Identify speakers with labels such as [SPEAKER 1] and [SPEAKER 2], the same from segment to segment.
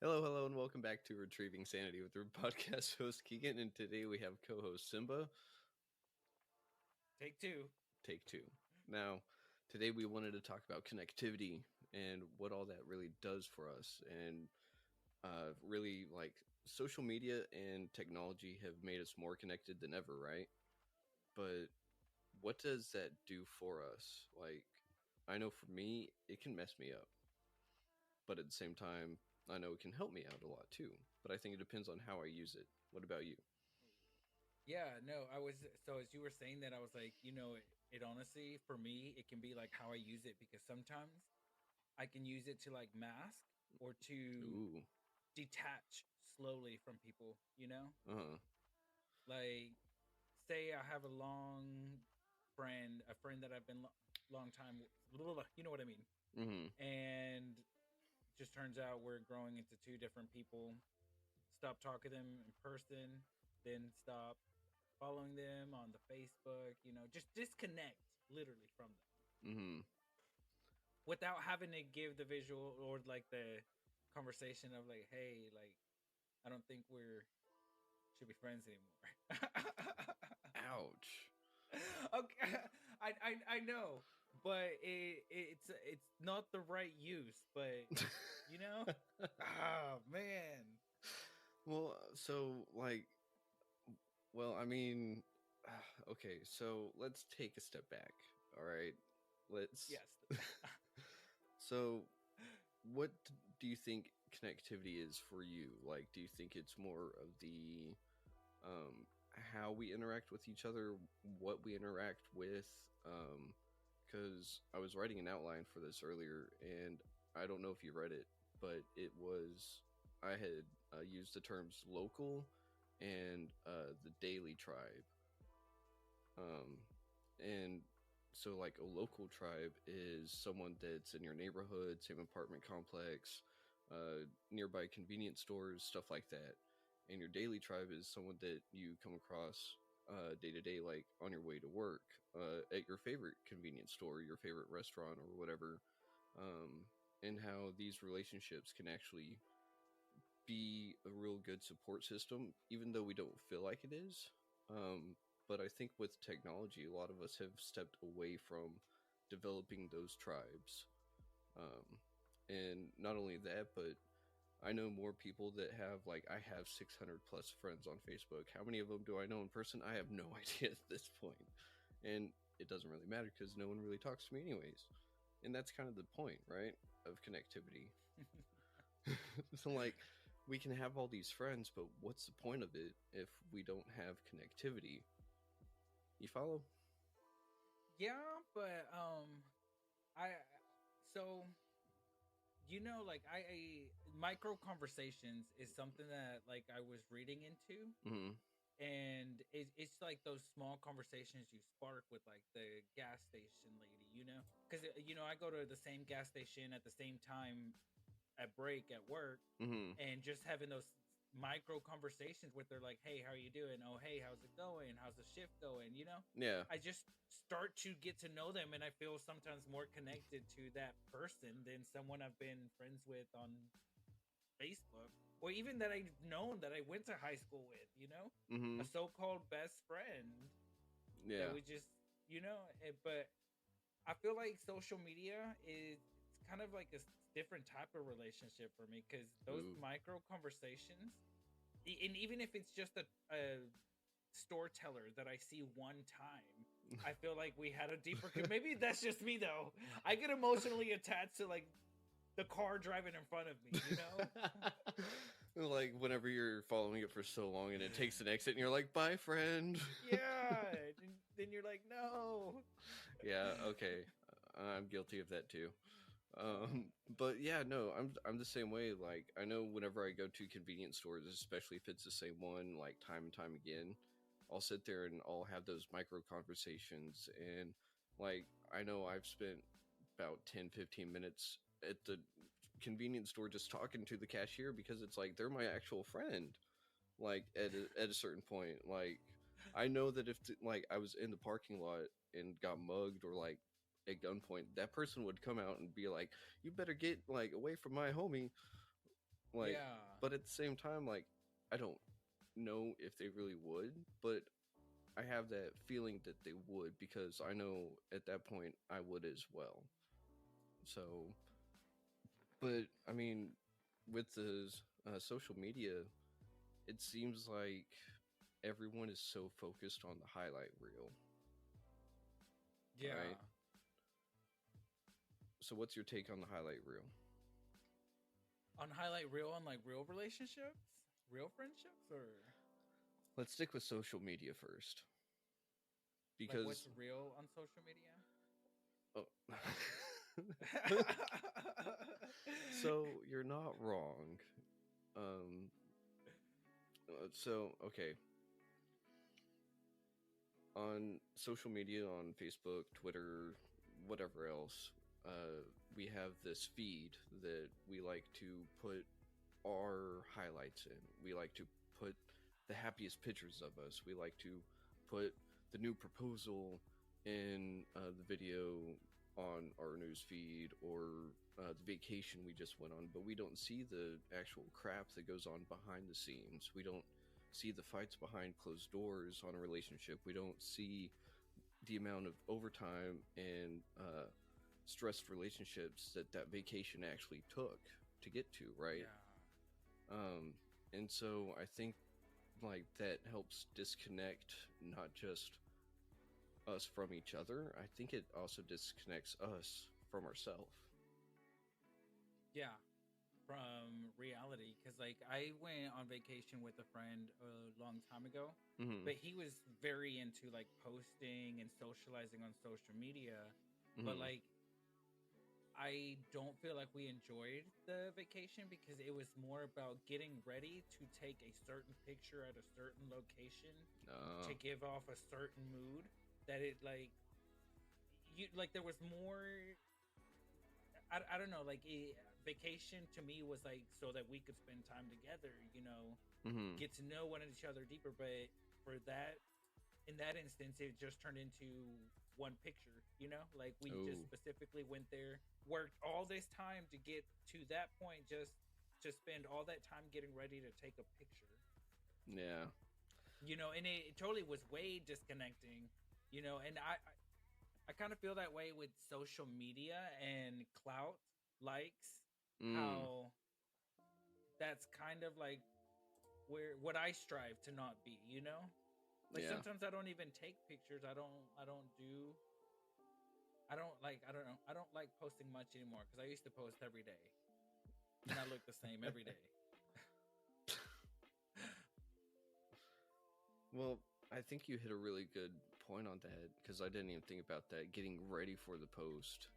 [SPEAKER 1] Hello, and welcome back to Retrieving Sanity with our podcast host Keegan, and today we have co-host Simba.
[SPEAKER 2] Take two.
[SPEAKER 1] Take two. Now, today we wanted to talk about connectivity and what all that really does for us, and really like social media and technology have made us more connected than ever, right? But what does that do for us? Like, I know for me, it can mess me up, but at the same time, I know it can help me out a lot too. But I think it depends on how I use it. What about you?
[SPEAKER 2] Yeah, no, I was so as you were saying that I was like, it honestly for me it can be like how I use it because sometimes I can use it to like mask or to
[SPEAKER 1] Ooh.
[SPEAKER 2] detach slowly from people,
[SPEAKER 1] Uh-huh.
[SPEAKER 2] Like say I have a friend that I've been long time you know what I mean?
[SPEAKER 1] Mm-hmm.
[SPEAKER 2] And just turns out we're growing into two different people. Stop talking to them in person, then stop following them on the Facebook, just disconnect literally from them
[SPEAKER 1] Mm-hmm.
[SPEAKER 2] without having to give the visual or like the conversation of like, hey, like I don't think we're should be friends anymore.
[SPEAKER 1] Ouch.
[SPEAKER 2] Okay, I know, but it's not the right use, but you know, oh man,
[SPEAKER 1] Well, so like, well, I mean, okay, so let's take a step back. All right. Let's
[SPEAKER 2] yes.
[SPEAKER 1] So, what do you think connectivity is for you? Like, do you think it's more of the how we interact with each other, what we interact with? Because I was writing an outline for this earlier, and I don't know if you read it, but I had used the terms local and the daily tribe. Um, and so, like, a local tribe is someone that's in your neighborhood, same apartment complex, nearby convenience stores, stuff like that. And your daily tribe is someone that you come across day to day, like on your way to work, at your favorite convenience store, your favorite restaurant, or whatever. Um, and how these relationships can actually be a real good support system, even though we don't feel like it is. But I think with technology, a lot of us have stepped away from developing those tribes. Um, and not only that, but I know more people that have, like, I have 600 plus friends on Facebook. How many of them do I know in person? I have no idea at this point. And it doesn't really matter because no one really talks to me, anyways. And that's kind of the point, right? Of connectivity. So, like, we can have all these friends, but what's the point of it if we don't have connectivity? You follow?
[SPEAKER 2] Yeah, but I so like I micro conversations is something that like I was reading into,
[SPEAKER 1] Mm-hmm.
[SPEAKER 2] and it's like those small conversations you spark with like the gas station lady, because I go to the same gas station at the same time at break at work,
[SPEAKER 1] Mm-hmm.
[SPEAKER 2] and just having those micro conversations with her, like, hey, how are you doing? Oh, hey, how's it going? How's the shift going?
[SPEAKER 1] Yeah.
[SPEAKER 2] I just start to get to know them, and I feel sometimes more connected to that person than someone I've been friends with on Facebook, or even that I've known that I went to high school with, a
[SPEAKER 1] Mm-hmm.
[SPEAKER 2] so-called best friend that
[SPEAKER 1] Yeah.
[SPEAKER 2] we just, but I feel like social media is it's kind of like a different type of relationship for me because those
[SPEAKER 1] Ooh.
[SPEAKER 2] micro conversations, and even if it's just a storyteller that I see one time, I feel like we had a deeper. Maybe that's just me though. I get emotionally attached to like the car driving in front of me.
[SPEAKER 1] Like, whenever you're following it for so long and it takes an exit and you're like, bye, friend.
[SPEAKER 2] Yeah, and then you're like, no.
[SPEAKER 1] Yeah, okay. I'm guilty of that too.
[SPEAKER 2] Uh,
[SPEAKER 1] But yeah, no, I'm the same way. Like, I know whenever I go to convenience stores, especially if it's the same one, like time and time again, I'll sit there and I'll have those micro conversations. And like, I know I've spent about 10-15 minutes at the convenience store just talking to the cashier because it's like they're my actual friend. Like, at a certain point, like, I know that if like I was in the parking lot and got mugged or like at gunpoint, that person would come out and be like, "You better get like away from my homie." Like,
[SPEAKER 2] Yeah.
[SPEAKER 1] but at the same time, like, I don't know if they really would, but I have that feeling that they would because I know at that point I would as well. So, but I mean, with the social media, it seems like everyone is so focused on the highlight reel,
[SPEAKER 2] Yeah.
[SPEAKER 1] right? So, what's your take on the highlight reel?
[SPEAKER 2] On highlight reel, on like real relationships, real friendships, or
[SPEAKER 1] Let's stick with social media first
[SPEAKER 2] like what's
[SPEAKER 1] because
[SPEAKER 2] real on social media?
[SPEAKER 1] oh. So you're not wrong. Um, so okay, on social media, on Facebook, Twitter, whatever else, we have this feed that we like to put our highlights in. We like to put the happiest pictures of us. We like to put the new proposal in the video on our news feed or the vacation we just went on, but we don't see the actual crap that goes on behind the scenes. We don't see the fights behind closed doors on a relationship. We don't see the amount of overtime and stressed relationships that that vacation actually took to get to, right?
[SPEAKER 2] Yeah.
[SPEAKER 1] Um, and so I think like that helps disconnect not just us from each other. I think it also disconnects us from ourselves.
[SPEAKER 2] Yeah. From reality, because like I went on vacation with a friend a long time ago,
[SPEAKER 1] Mm-hmm.
[SPEAKER 2] but he was very into like posting and socializing on social media, but
[SPEAKER 1] Mm-hmm.
[SPEAKER 2] like I don't feel like we enjoyed the vacation because it was more about getting ready to take a certain picture at a certain location to give off a certain mood that it like you like there was more. I don't know, like vacation to me was like so that we could spend time together,
[SPEAKER 1] Mm-hmm.
[SPEAKER 2] get to know one each other deeper. But for that, in that instance, it just turned into one picture, like we just
[SPEAKER 1] Oh,
[SPEAKER 2] specifically went there, worked all this time to get to that point, just to spend all that time getting ready to take a picture,
[SPEAKER 1] yeah.
[SPEAKER 2] and it totally was way disconnecting, and I kind of feel that way with social media and clout likes,
[SPEAKER 1] Mm,
[SPEAKER 2] how that's kind of like where what I strive to not be, Like
[SPEAKER 1] yeah.
[SPEAKER 2] sometimes I don't even take pictures. I don't know. I don't like posting much anymore because I used to post every day and I look the same every day.
[SPEAKER 1] Well, I think you hit a really good point on that because I didn't even think about that. Getting ready for the post,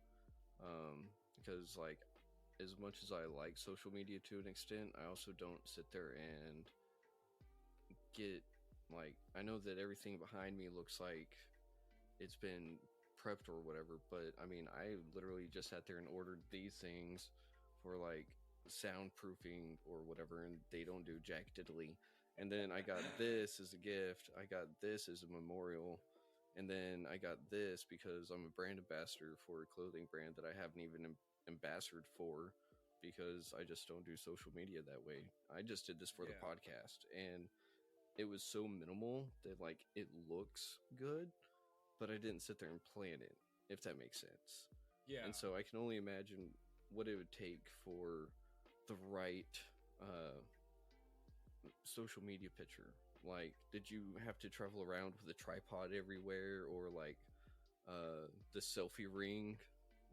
[SPEAKER 1] because like as much as I like social media to an extent, I also don't sit there and get like I know that everything behind me looks like it's been prepped or whatever, but I mean, I literally just sat there and ordered these things for like soundproofing or whatever, and they don't do jack diddly. And then I got this as a gift. I got this as a memorial. And then I got this because I'm a brand ambassador for a clothing brand that I haven't even ambassadored for because I just don't do social media that way. I just did this for the
[SPEAKER 2] Yeah.
[SPEAKER 1] podcast, and it was so minimal that like it looks good, but I didn't sit there and plan it, if that makes sense.
[SPEAKER 2] Yeah.
[SPEAKER 1] And so I can only imagine what it would take for the right uh, social media picture. Like, did you have to travel around with a tripod everywhere, or like the selfie ring?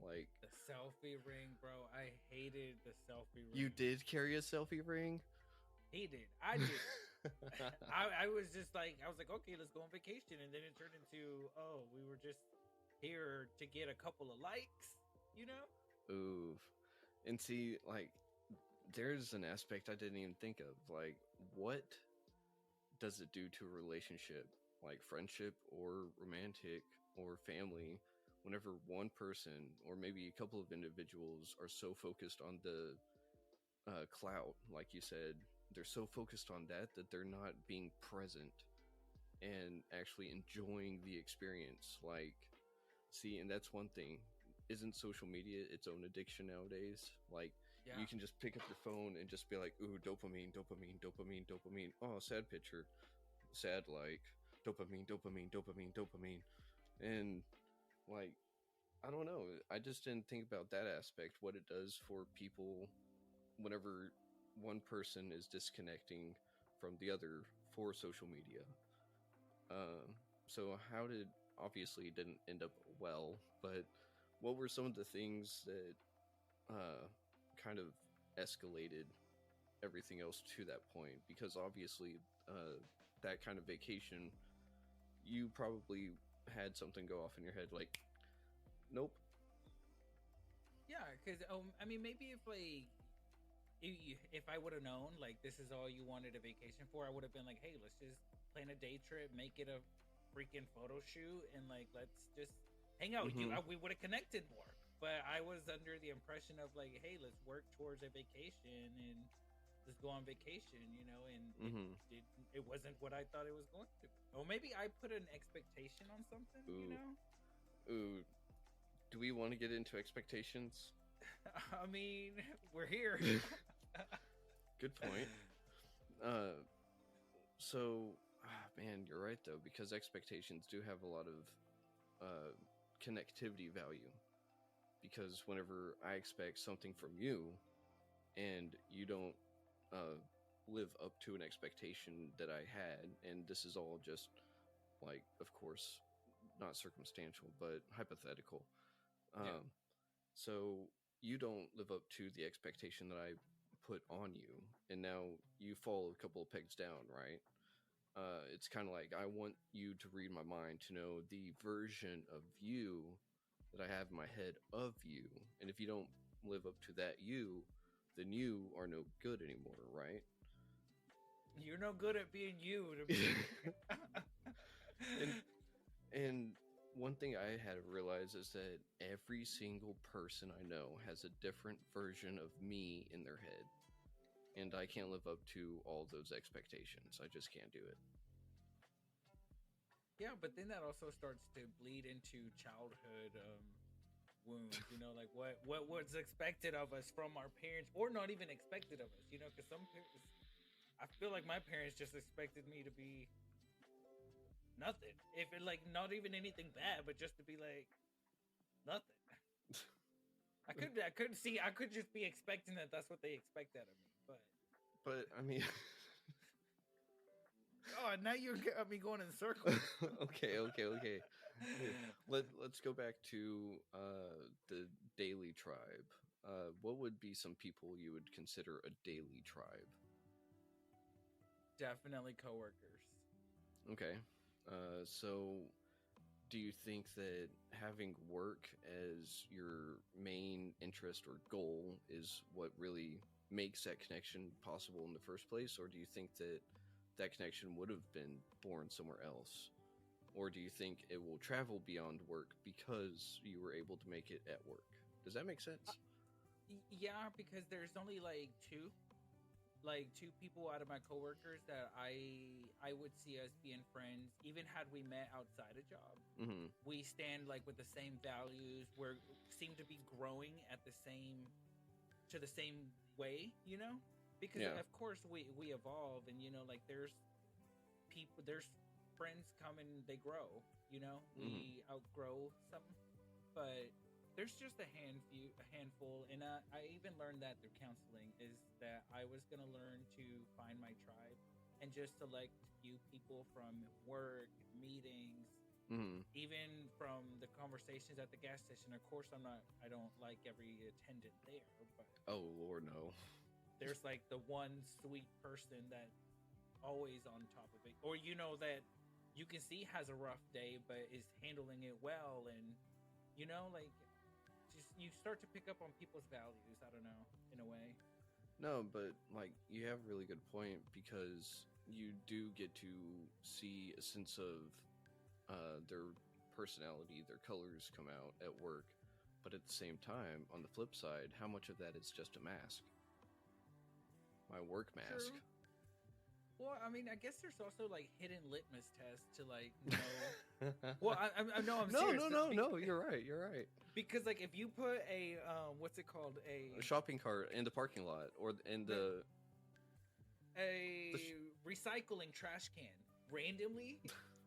[SPEAKER 1] Like,
[SPEAKER 2] The selfie ring, bro. I hated the selfie
[SPEAKER 1] you
[SPEAKER 2] ring.
[SPEAKER 1] did carry a selfie ring?
[SPEAKER 2] He did. I didn't. I was just like, I was like, okay, let's go on vacation. And then it turned into, oh, we were just here to get a couple of likes, you know?
[SPEAKER 1] Ooh. And see, like, there's an aspect I didn't even think of. Like, what does it do to a relationship, like friendship or romantic or family, whenever one person or maybe a couple of individuals are so focused on the clout, like you said, they're so focused on that that they're not being present and actually enjoying the experience. Like, see, and that's one thing. Isn't social media its own addiction nowadays? Like, You
[SPEAKER 2] Yeah.
[SPEAKER 1] can just pick up your phone and just be like, ooh, dopamine, dopamine, dopamine, dopamine. Oh, sad picture, sad like, dopamine, dopamine, dopamine, dopamine. And like, I don't know. I just didn't think about that aspect, what it does for people whenever one person is disconnecting from the other for social media. Uh, so how did obviously it didn't end up well, but what were some of the things that uh, kind of escalated everything else to that point? Because obviously, that kind of vacation, you probably had something go off in your head like, nope.
[SPEAKER 2] Yeah, because I mean, maybe if like if I would have known like this is all you wanted a vacation for, I would have been like, hey, let's just plan a day trip, make it a freaking photo shoot, and like let's just hang out.
[SPEAKER 1] Mm-hmm.
[SPEAKER 2] We would have connected more. But I was under the impression of like, hey, let's work towards a vacation and let's go on vacation, and
[SPEAKER 1] Mm-hmm.
[SPEAKER 2] it wasn't what I thought it was going to be. Or maybe I put an expectation on something.
[SPEAKER 1] Ooh. Ooh. Do we want to get into expectations?
[SPEAKER 2] I mean, we're here.
[SPEAKER 1] Good point. Uh, so, man, you're right though, because expectations do have a lot of connectivity value. Because whenever I expect something from you, and you don't uh, live up to an expectation that I had, and this is all just like, of course, not circumstantial, but hypothetical.
[SPEAKER 2] Yeah.
[SPEAKER 1] Um, so you don't live up to the expectation that I put on you, and now you fall a couple of pegs down, right? It's kind of like I want you to read my mind to know the version of you that I have in my head of you, and if you don't live up to that you, then you are no good anymore, right?
[SPEAKER 2] You're no good at being you to me.
[SPEAKER 1] and and one thing I had to realize is that every single person I know has a different version of me in their head. And I can't live up to all those expectations. I just can't do it.
[SPEAKER 2] Yeah, but then that also starts to bleed into childhood wounds. Like what was expected of us from our parents, or not even expected of us. Because some parents, I feel like my parents just expected me to be nothing. If it like not even anything bad, but just to be like nothing. I could just be expecting that that's what they expect out of me.
[SPEAKER 1] But I mean,
[SPEAKER 2] God, now you're got me going in circles.
[SPEAKER 1] okay. Let's go back to the daily tribe. What would be some people you would consider a daily tribe?
[SPEAKER 2] Definitely coworkers.
[SPEAKER 1] Okay. So do you think that having work as your main interest or goal is what really makes that connection possible in the first place, or do you think that that connection would have been born somewhere else? Or do you think it will travel beyond work because you were able to make it at work? Does that make sense?
[SPEAKER 2] Yeah, because there's only like two people out of my coworkers that I would see us being friends, even had we met outside a job.
[SPEAKER 1] Mm-hmm.
[SPEAKER 2] We stand like with the same values. We seem to be growing at the same to the same way. Because
[SPEAKER 1] Yeah.
[SPEAKER 2] of course we evolve, and like there's friends come and they grow.
[SPEAKER 1] Mm-hmm.
[SPEAKER 2] We outgrow some, but there's just a handful, and I even learned that through counseling is that I was gonna learn to find my tribe and just select few people from work meetings,
[SPEAKER 1] Mm-hmm.
[SPEAKER 2] even from the conversations at the gas station. Of course, I don't like every attendant there, but
[SPEAKER 1] Oh Lord, no.
[SPEAKER 2] there's like the one sweet person that always on top of it, or that you can see has a rough day but is handling it well, and like just you start to pick up on people's values. I don't know, in a way.
[SPEAKER 1] No, but like you have a really good point because you do get to see a sense of their personality, their colors come out at work. But at the same time, on the flip side, how much of that is just a mask? My work mask.
[SPEAKER 2] True. Well, I mean, I guess there's also like hidden litmus tests to like know. Well, I no, I'm
[SPEAKER 1] No,
[SPEAKER 2] serious.
[SPEAKER 1] no, no, no. You're right. You're right.
[SPEAKER 2] Because like if you put a what's it called,
[SPEAKER 1] A shopping cart in the parking lot, or in the
[SPEAKER 2] a recycling trash can randomly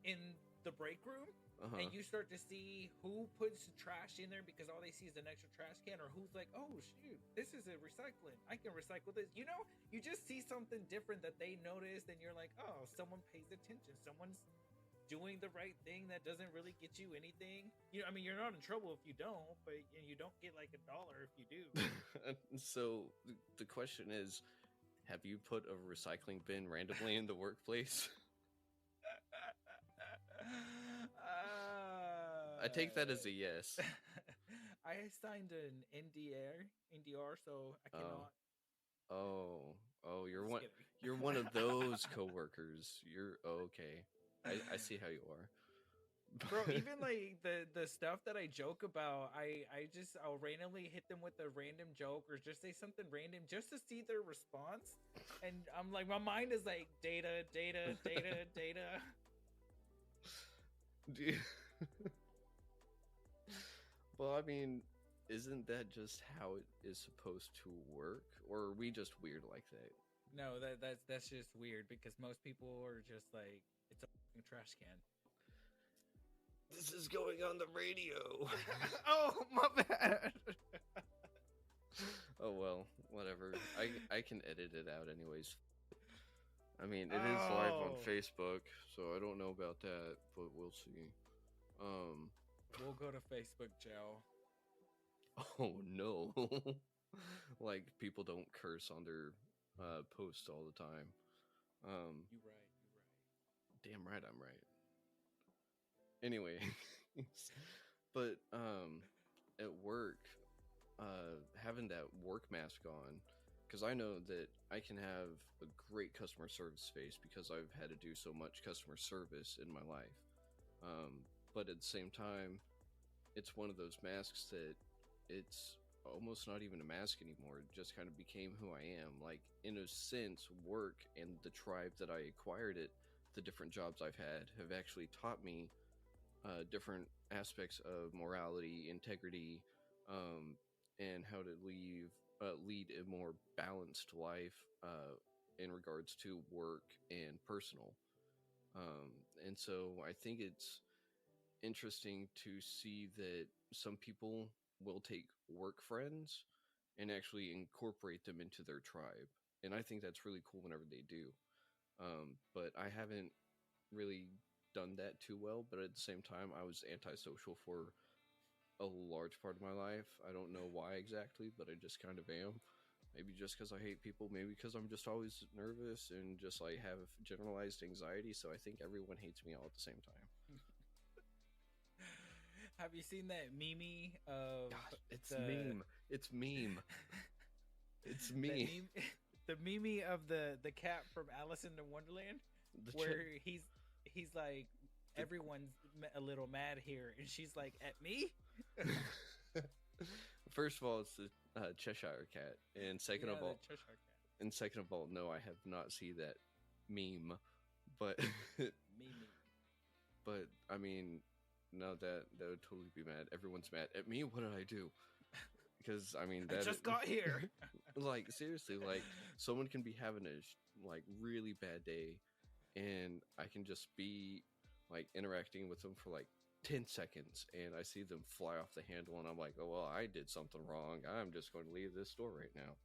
[SPEAKER 2] in the break room,
[SPEAKER 1] uh-huh.
[SPEAKER 2] and you start to see who puts trash in there because all they see is an extra trash can, or who's like, oh shoot, this is a recycling, I can recycle this. You know, you just see something different that they noticed, and you're like, oh, someone pays attention, someone's doing the right thing that doesn't really get you anything. You know, I mean, you're not in trouble if you don't, but you don't get like $1 if you do.
[SPEAKER 1] So the question is, have you put a recycling bin randomly in the workplace? I take that as a yes.
[SPEAKER 2] I signed an NDR, so I
[SPEAKER 1] Oh,
[SPEAKER 2] cannot.
[SPEAKER 1] oh,
[SPEAKER 2] I'm just kidding.
[SPEAKER 1] you're one of those coworkers. You're okay. I see how you are.
[SPEAKER 2] Bro, even like the stuff that I joke about, I'll randomly hit them with a random joke or just say something random just to see their response. And I'm like, my mind is like data, data, data, data.
[SPEAKER 1] Well, I mean, isn't that just how it is supposed to work, or are we just weird like that?
[SPEAKER 2] No, that's just weird because most people are just like, it's a fucking trash can.
[SPEAKER 1] This is going on the radio.
[SPEAKER 2] Oh, my bad.
[SPEAKER 1] Oh well, whatever. I can edit it out anyways. I mean, it is live on
[SPEAKER 2] Oh.
[SPEAKER 1] Facebook, so I don't know about that, but we'll see. Um,
[SPEAKER 2] We'll go to Facebook jail.
[SPEAKER 1] oh no. Like people don't curse on their posts all the time.
[SPEAKER 2] You right, you right.
[SPEAKER 1] Damn right I'm right. Anyway, but at work, having that work mask on, because I know that I can have a great customer service face because I've had to do so much customer service in my life. But at the same time, it's one of those masks that it's almost not even a mask anymore. It just kind of became who I am. Like, in a sense, work and the tribe that I acquired it, the different jobs I've had, have actually taught me different aspects of morality, integrity, um, and how to lead a more balanced life in regards to work and personal. Um, and so I think it's interesting to see that some people will take work friends and actually incorporate them into their tribe. And I think that's really cool whenever they do. But I haven't really done that too well. But at the same time, I was antisocial for a large part of my life. I don't know why exactly, but I just kind of am. Maybe just because I hate people, maybe because I'm just always nervous and just like have generalized anxiety. So I think everyone hates me all at the same time.
[SPEAKER 2] Have you seen that meme of
[SPEAKER 1] God, it's
[SPEAKER 2] the
[SPEAKER 1] meme. It's meme. It's
[SPEAKER 2] that
[SPEAKER 1] me.
[SPEAKER 2] meme, the meme of the cat from Alice in the Wonderland,
[SPEAKER 1] The
[SPEAKER 2] where he's like, everyone's a little mad here, and she's like, at me.
[SPEAKER 1] First of all, it's the Cheshire cat, and second
[SPEAKER 2] Yeah,
[SPEAKER 1] of
[SPEAKER 2] the
[SPEAKER 1] all,
[SPEAKER 2] Cheshire cat.
[SPEAKER 1] no, I have not seen that meme, but
[SPEAKER 2] Meme.
[SPEAKER 1] but I mean, no, that would totally be mad. Everyone's mad at me. What did I do? Because I mean,
[SPEAKER 2] I
[SPEAKER 1] that
[SPEAKER 2] just got here.
[SPEAKER 1] like seriously, like someone can be having a like really bad day, and I can just be like interacting with them for like 10 seconds, and I see them fly off the handle, and I'm like, oh well, I did something wrong. I'm just going to leave this store right now.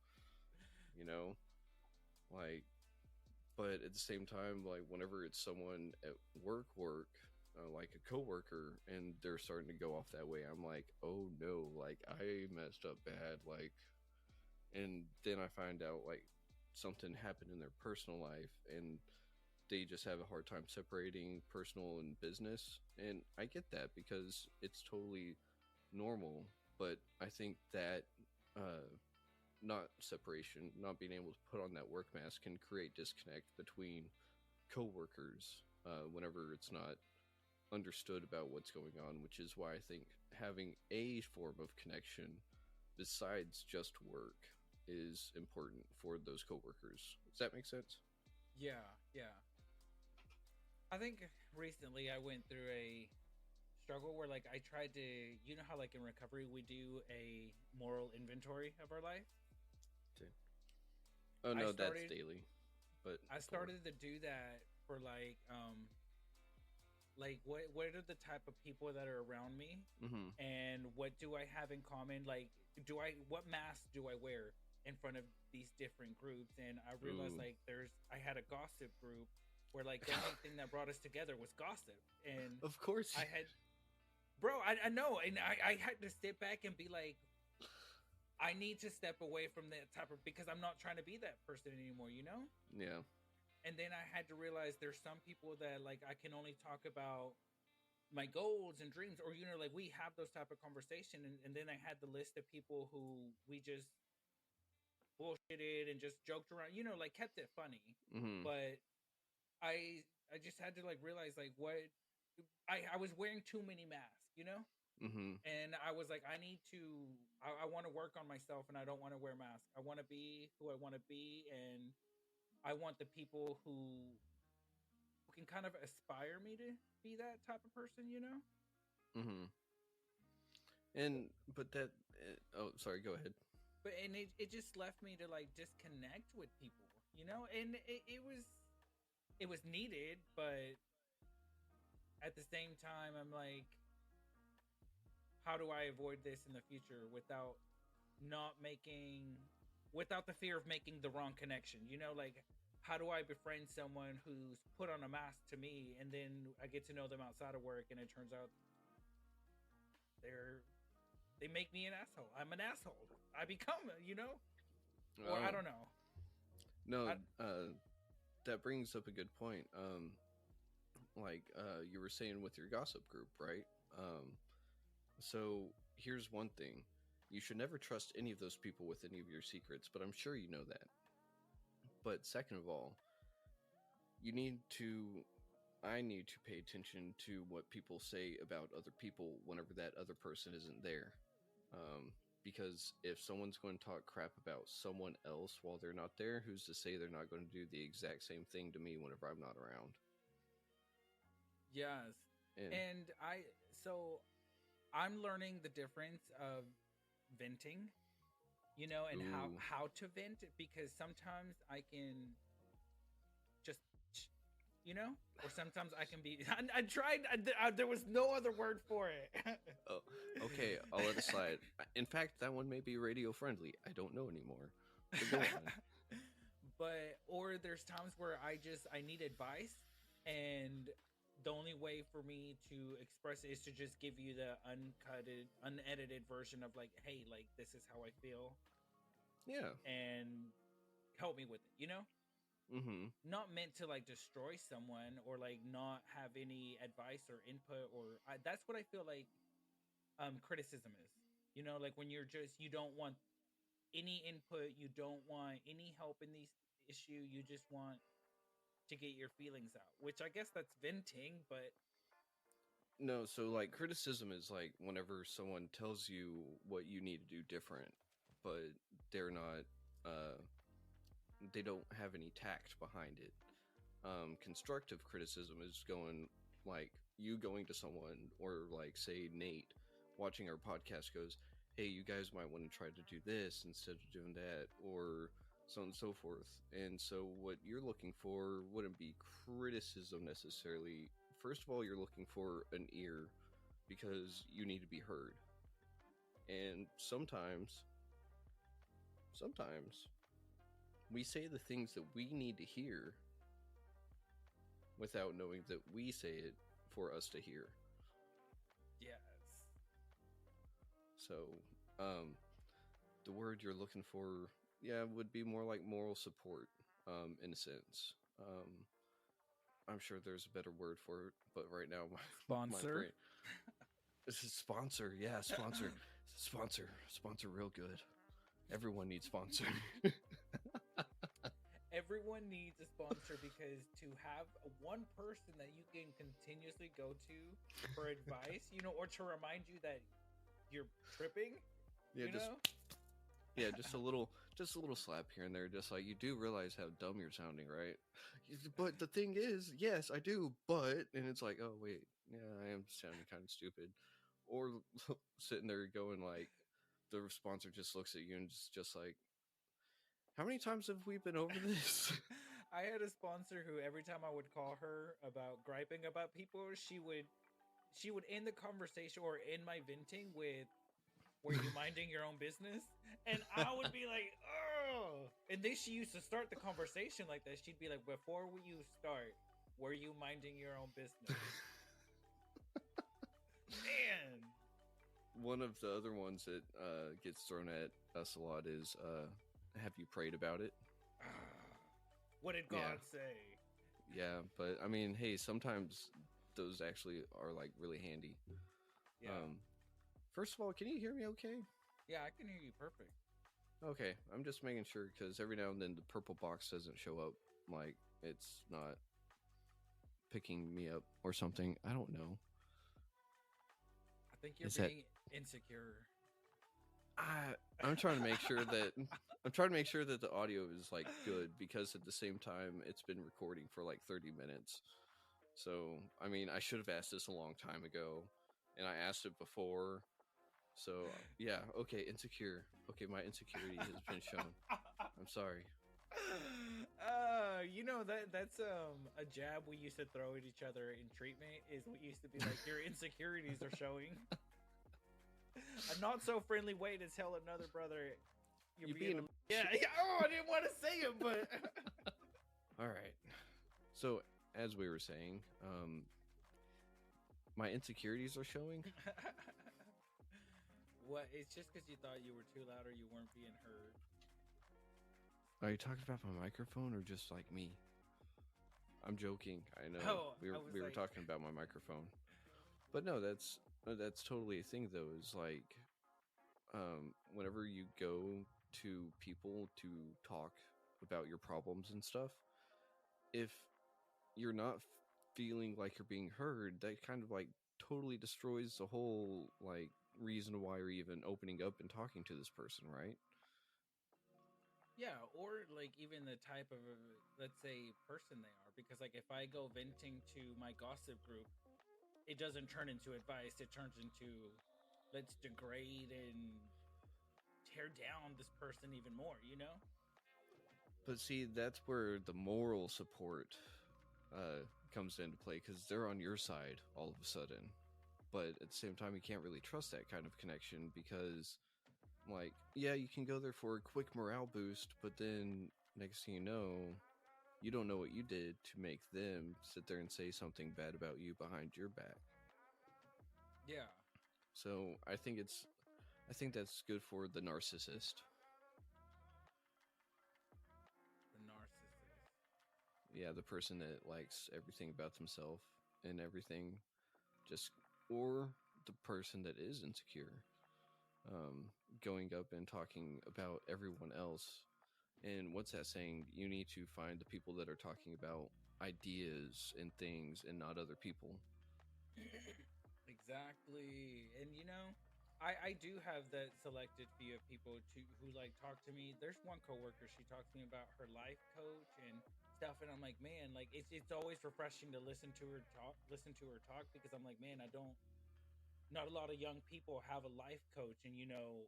[SPEAKER 1] You know, like, but at the same time, like whenever it's someone at work, like a coworker, and they're starting to go off that way, I'm like, oh no, like I messed up bad, like, and then I find out like something happened in their personal life, and they just have a hard time separating personal and business, and I get that because it's totally normal. But I think that uh, not separation, not being able to put on that work mask can create disconnect between coworkers whenever it's not understood about what's going on, which is why I think having a form of connection besides just work is important for those coworkers. Does that make sense?
[SPEAKER 2] Yeah, yeah. I think recently I went through a struggle where like I tried to, you know how like in recovery we do a moral inventory of our life.
[SPEAKER 1] Dude. Oh
[SPEAKER 2] I
[SPEAKER 1] no, that's
[SPEAKER 2] started
[SPEAKER 1] daily. But
[SPEAKER 2] I
[SPEAKER 1] go on.
[SPEAKER 2] started to do that for like what are the type of people that are around me,
[SPEAKER 1] Mm-hmm.
[SPEAKER 2] and what do I have in common, like do I what mask do I wear in front of these different groups. And I realized
[SPEAKER 1] Ooh.
[SPEAKER 2] like I had a gossip group where like the only thing that brought us together was gossip. And
[SPEAKER 1] Of course.
[SPEAKER 2] I had, bro, I know, and I had to sit back and be like, I need to step away from that type of, because I'm not trying to be that person anymore, you know.
[SPEAKER 1] Yeah.
[SPEAKER 2] And then I had to realize there's some people that like I can only talk about my goals and dreams, or you know, like we have those type of conversation. And then I had the list of people who we just bullshitted and just joked around, you know, like kept it funny.
[SPEAKER 1] Mm-hmm.
[SPEAKER 2] But I just had to like realize like what I was wearing too many masks, you know.
[SPEAKER 1] Mm-hmm.
[SPEAKER 2] And I was like, I need to, I want to work on myself, and I don't want to wear masks. I want to be who I want to be, and I want the people who can kind of aspire me to be that type of person, you know?
[SPEAKER 1] Mm-hmm. And but that. Oh, sorry. Go ahead.
[SPEAKER 2] But and it just left me to like disconnect with people, you know? And it was needed, but at the same time I'm like, how do I avoid this in the future without not making without the fear of making the wrong connection, you know? Like, how do I befriend someone who's put on a mask to me, and then I get to know them outside of work, and it turns out they're they make me an asshole. I'm an asshole. I become, you know, or I
[SPEAKER 1] Oh
[SPEAKER 2] don't know.
[SPEAKER 1] no.
[SPEAKER 2] I,
[SPEAKER 1] That brings up a good point. Like you were saying with your gossip group, right? So here's one thing: you should never trust any of those people with any of your secrets. But I'm sure you know that. But second of all, you need to I need to pay attention to what people say about other people whenever that other person isn't there. Because if someone's going to talk crap about someone else while they're not there, who's to say they're not going to do the exact same thing to me whenever I'm not around?
[SPEAKER 2] yes,
[SPEAKER 1] And
[SPEAKER 2] and so I'm learning the difference of venting, you know, and
[SPEAKER 1] ooh,
[SPEAKER 2] how to vent, because sometimes I can just, you know, or sometimes I can be. I tried. There was no other word for it.
[SPEAKER 1] oh, okay, I'll let it slide. In fact, that one may be radio friendly. I don't know anymore. But go on.
[SPEAKER 2] But or there's times where I need advice, and the only way for me to express it is to just give you the unedited version of like, hey, like this is how I feel,
[SPEAKER 1] Yeah.
[SPEAKER 2] and help me with it, you know?
[SPEAKER 1] Mm-hmm.
[SPEAKER 2] Not meant to like destroy someone or like not have any advice or input, or that's what I feel like criticism is. You know, like when you don't want any input, you don't want any help in these issue, you just want to get your feelings out, which I guess that's venting, but
[SPEAKER 1] No, so like criticism is like whenever someone tells you what you need to do different, but they're not uh they don't have any tact behind it. Constructive criticism is going like you going to someone or like say Nate watching our podcast goes, "Hey, you guys might want to try to do this instead of doing that," or so on and so forth. And so what you're looking for wouldn't be criticism necessarily. First of all, you're looking for an ear because you need to be heard. And sometimes we say the things that we need to hear without knowing that we say it for us to hear.
[SPEAKER 2] yes.
[SPEAKER 1] So, um, the word you're looking for, yeah, would be more like moral support, in a sense. I'm sure there's a better word for it, but right now my
[SPEAKER 2] Sponsor.
[SPEAKER 1] brain. This is sponsor, yeah, sponsor, real good. Everyone needs sponsor.
[SPEAKER 2] Everyone needs a sponsor, because to have one person that you can continuously go to for advice, you know, or to remind you that you're tripping,
[SPEAKER 1] Yeah,
[SPEAKER 2] you know?
[SPEAKER 1] just just a little slap here and there, just like you do realize how dumb you're sounding, right? But the thing is, yes, I do, but and it's like, oh wait, yeah, I am sounding kind of stupid, or sitting there going like, the sponsor just looks at you and just like, how many times have we been over this?
[SPEAKER 2] I had a sponsor who every time I would call her about griping about people, she would end the conversation or end my venting with, "Were you minding your own business?" And I would be like, "Oh!" And then she used to start the conversation like that. She'd be like, "Before you start, were you minding your own business?" Man,
[SPEAKER 1] One of the other ones that gets thrown at us a lot is, have you prayed about it?
[SPEAKER 2] what did
[SPEAKER 1] Yeah,
[SPEAKER 2] God say?
[SPEAKER 1] yeah, but I mean, hey, sometimes those actually are like really handy.
[SPEAKER 2] Yeah,
[SPEAKER 1] Um, First of all, can you hear me okay?
[SPEAKER 2] yeah, I can hear you perfect.
[SPEAKER 1] Okay, I'm just making sure because every now and then the purple box doesn't show up, like it's not picking me up or something. I don't know.
[SPEAKER 2] I think you're
[SPEAKER 1] Is that
[SPEAKER 2] being insecure.
[SPEAKER 1] I? I'm trying to make sure that I'm trying to make sure that the audio is like good because at the same time it's been recording for like 30 minutes. So I mean, I should have asked this a long time ago, and I asked it before. So yeah, okay, insecure. Okay, my insecurity has been shown. I'm sorry.
[SPEAKER 2] That's a jab we used to throw at each other in treatment. Is we used to be like, your insecurities are showing. A not so friendly way to tell another brother you're
[SPEAKER 1] You
[SPEAKER 2] being
[SPEAKER 1] being
[SPEAKER 2] a
[SPEAKER 1] a
[SPEAKER 2] yeah, yeah. Oh, I didn't want to say it, but
[SPEAKER 1] all right. So as we were saying, my insecurities are showing.
[SPEAKER 2] what? It's just because you thought you were too loud or you weren't being heard.
[SPEAKER 1] Are you talking about my microphone or just like me? I'm joking. I know
[SPEAKER 2] Oh,
[SPEAKER 1] we
[SPEAKER 2] I
[SPEAKER 1] were
[SPEAKER 2] was
[SPEAKER 1] we were
[SPEAKER 2] like,
[SPEAKER 1] talking about my microphone, but no, that's totally a thing though. Is like, whenever you go to people to talk about your problems and stuff, if you're not feeling like you're being heard, that kind of like totally destroys the whole like reason why you're even opening up and talking to this person, right?
[SPEAKER 2] yeah, or like even the type of, let's say, person they are. Because like if I go venting to my gossip group, it doesn't turn into advice. It turns into, let's degrade and tear down this person even more, you know?
[SPEAKER 1] But see, that's where the moral support uh, comes into play because they're on your side all of a sudden. But at the same time, you can't really trust that kind of connection because, like, yeah, you can go there for a quick morale boost, but then next thing you don't know what you did to make them sit there and say something bad about you behind your back.
[SPEAKER 2] Yeah.
[SPEAKER 1] So I think that's good for the narcissist.
[SPEAKER 2] The narcissist.
[SPEAKER 1] Yeah, the person that likes everything about themselves and everything, just or the person that is insecure, um, going up and talking about everyone else. And what's that saying? You need to find the people that are talking about ideas and things and not other people.
[SPEAKER 2] Exactly. And I do have that selected few of people who like talk to me. There's one coworker, she talks to me about her life coach and stuff, and I'm like, man, like it's always refreshing to listen to her talk because I'm like, man, I don't not a lot of young people have a life coach, and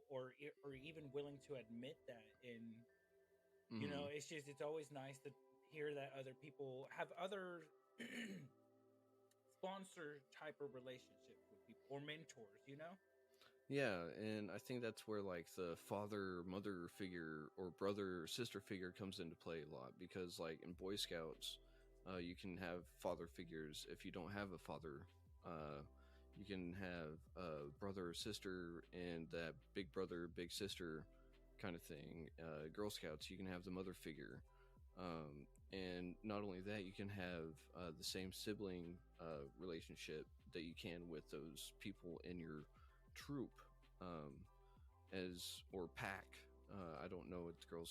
[SPEAKER 2] or even willing to admit that. And
[SPEAKER 1] Hmm.
[SPEAKER 2] it's always nice to hear that other people have other sponsor type of relationships with people or mentors.
[SPEAKER 1] Yeah, and I think that's where like the father mother figure or brother or sister figure comes into play a lot because like in Boy Scouts, you can have father figures. If you don't have a father, uh, you can have a brother or sister and that big brother big sister kind of thing. Girl Scouts, you can have the mother figure. And not only that, you can have the same sibling relationship that you can with those people in your troop, um, as or pack. I don't know what the Girl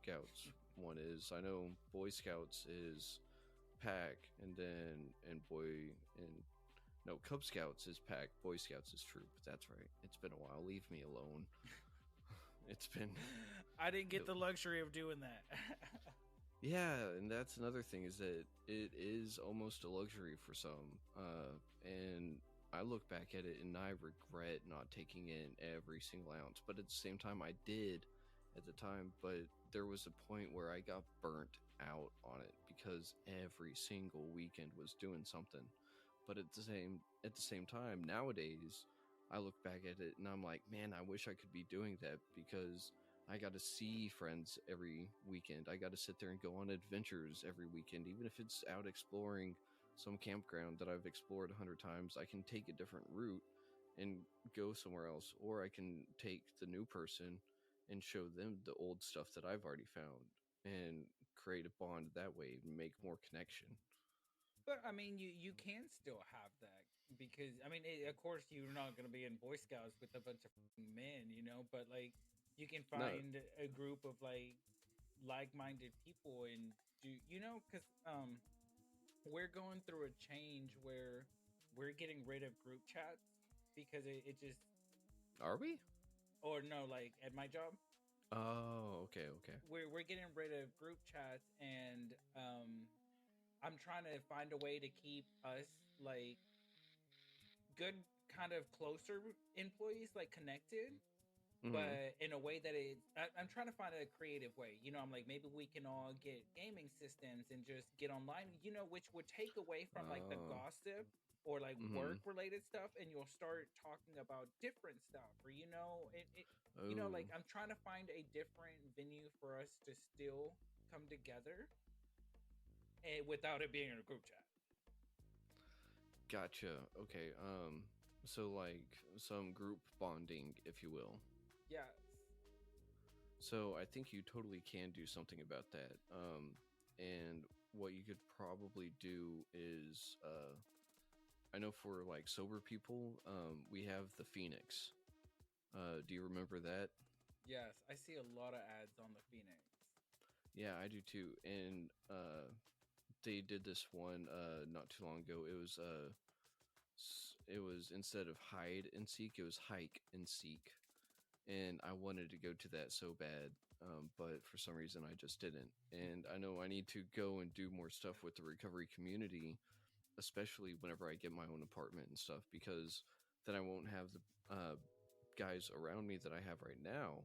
[SPEAKER 1] Scouts one is. I know Boy Scouts is pack, and then and boy and no Cub Scouts is pack. Boy Scouts is troop. That's right. It's been a while. Leave me alone. It's been
[SPEAKER 2] I didn't get the luxury of doing that.
[SPEAKER 1] yeah, and that's another thing is that it is almost a luxury for some. And I look back at it and I regret not taking in every single ounce, but at the same time, I did at the time. But there was a point where I got burnt out on it because every single weekend was doing something. But at the same time, nowadays, I look back at it and I'm like, man, I wish I could be doing that because I got to see friends every weekend. I got to sit there and go on adventures every weekend, even if it's out exploring some campground that I've explored 100 times. I can take a different route and go somewhere else, or I can take the new person and show them the old stuff that I've already found and create a bond that way, make more connection.
[SPEAKER 2] But I mean, you can still have that because I mean, of course, you're not going to be in Boy Scouts with a bunch of fucking men, you know. But like, you can
[SPEAKER 1] No,
[SPEAKER 2] find a group of like-minded people and do you know? Because we're going through a change where we're getting rid of group chats because it just
[SPEAKER 1] are we?
[SPEAKER 2] or no, like at my job,
[SPEAKER 1] Oh, okay, okay.
[SPEAKER 2] we're getting rid of group chats and I'm trying to find a way to keep us like good kind of closer employees like connected
[SPEAKER 1] Mm-hmm.
[SPEAKER 2] but in a way that I'm trying to find a creative way, you know. I'm like, maybe we can all get gaming systems and just get online, you know, which would take away from like the
[SPEAKER 1] Oh,
[SPEAKER 2] gossip or like
[SPEAKER 1] mm-hmm.
[SPEAKER 2] work related stuff and you'll start talking about different stuff or you know you know,
[SPEAKER 1] Oh,
[SPEAKER 2] like I'm trying to find a different venue for us to still come together and without it being in a group chat.
[SPEAKER 1] gotcha. Okay. So like some group bonding, if you will.
[SPEAKER 2] Yes.
[SPEAKER 1] So I think you totally can do something about that. And what you could probably do is, I know for like sober people, we have the Phoenix. Do you remember that?
[SPEAKER 2] Yes, I see a lot of ads on the Phoenix.
[SPEAKER 1] Yeah, I do too. And they did this one not too long ago. It was instead of hide and seek, it was hike and seek. And I wanted to go to that so bad, but for some reason I just didn't. And I know I need to go and do more stuff with the recovery community, especially whenever I get my own apartment and stuff, because then I won't have the guys around me that I have right now.